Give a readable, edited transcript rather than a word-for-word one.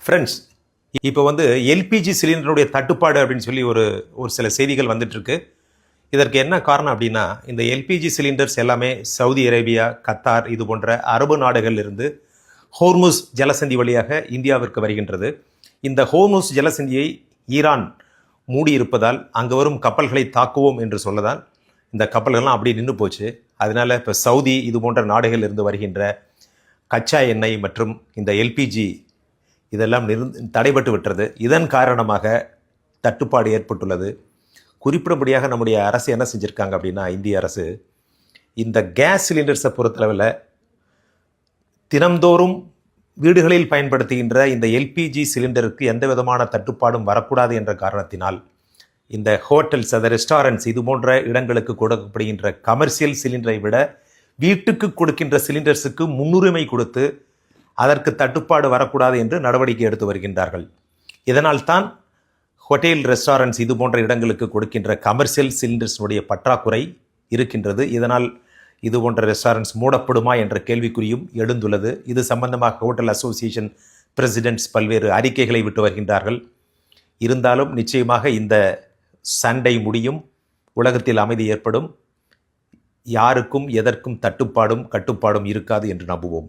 Friends, இப்போ LPG சிலிண்டருடைய தட்டுப்பாடு அப்படின்னு சொல்லி ஒரு ஒரு சில செய்திகள் வந்துட்டுருக்கு. இதற்கு என்ன காரணம் அப்படின்னா, இந்த எல்பிஜி சிலிண்டர்ஸ் எல்லாமே சவுதி அரேபியா, கத்தார் இது போன்ற அரபு நாடுகளிலிருந்து ஹோர்முஸ் ஜலசந்தி வழியாக இந்தியாவிற்கு வருகின்றது. இந்த ஹோர்முஸ் ஜலசந்தியை ஈரான் மூடியிருப்பதால் அங்கு வரும் கப்பல்களை தாக்குவோம் என்று சொல்லதான் இந்த கப்பல்கள்லாம் அப்படியே நின்று போச்சு. அதனால் இப்போ சவுதி இது போன்ற நாடுகளிலிருந்து வருகின்ற கச்சா எண்ணெய் மற்றும் இந்த எல்பிஜி இதெல்லாம் தடைபட்டு விட்டது. இதன் காரணமாக தட்டுப்பாடு ஏற்பட்டுள்ளது. குறிப்பிடும்படியாக நம்முடைய அரசு என்ன செஞ்சுருக்காங்க அப்படின்னா, இந்திய அரசு இந்த கேஸ் சிலிண்டர்ஸை பொறுத்தளவில் தினம்தோறும் வீடுகளில் பயன்படுத்துகின்ற இந்த எல்பிஜி சிலிண்டருக்கு எந்த விதமான தட்டுப்பாடும் வரக்கூடாது என்ற காரணத்தினால் இந்த ஹோட்டல்ஸ், அந்த ரெஸ்டாரண்ட்ஸ் இது போன்ற இடங்களுக்கு கொடுக்கப்படுகின்ற கமர்ஷியல் சிலிண்டரை விட வீட்டுக்கு கொடுக்கின்ற சிலிண்டர்ஸுக்கு முன்னுரிமை கொடுத்து அதற்கு தட்டுப்பாடு வரக்கூடாது என்று நடவடிக்கை எடுத்து வருகின்றார்கள். இதனால் தான் ஹோட்டல், ரெஸ்டாரண்ட்ஸ் இது போன்ற இடங்களுக்கு கொடுக்கின்ற கமர்ஷியல் சிலிண்டர்ஸினுடைய பற்றாக்குறை இருக்கின்றது. இதனால் இது போன்ற ரெஸ்டாரண்ட்ஸ் மூடப்படுமா என்ற கேள்விக்குறியும் எழுந்துள்ளது. இது சம்பந்தமாக ஹோட்டல் அசோசியேஷன் பிரசிடென்ட்ஸ் பல்வேறு அறிக்கைகளை விட்டு வருகின்றார்கள். இருந்தாலும் நிச்சயமாக இந்த சண்டை முடியும், உலகத்தில் அமைதி ஏற்படும், யாருக்கும் எதற்கும் தட்டுப்பாடும் கட்டுப்பாடும் இருக்காது என்று நம்புவோம்.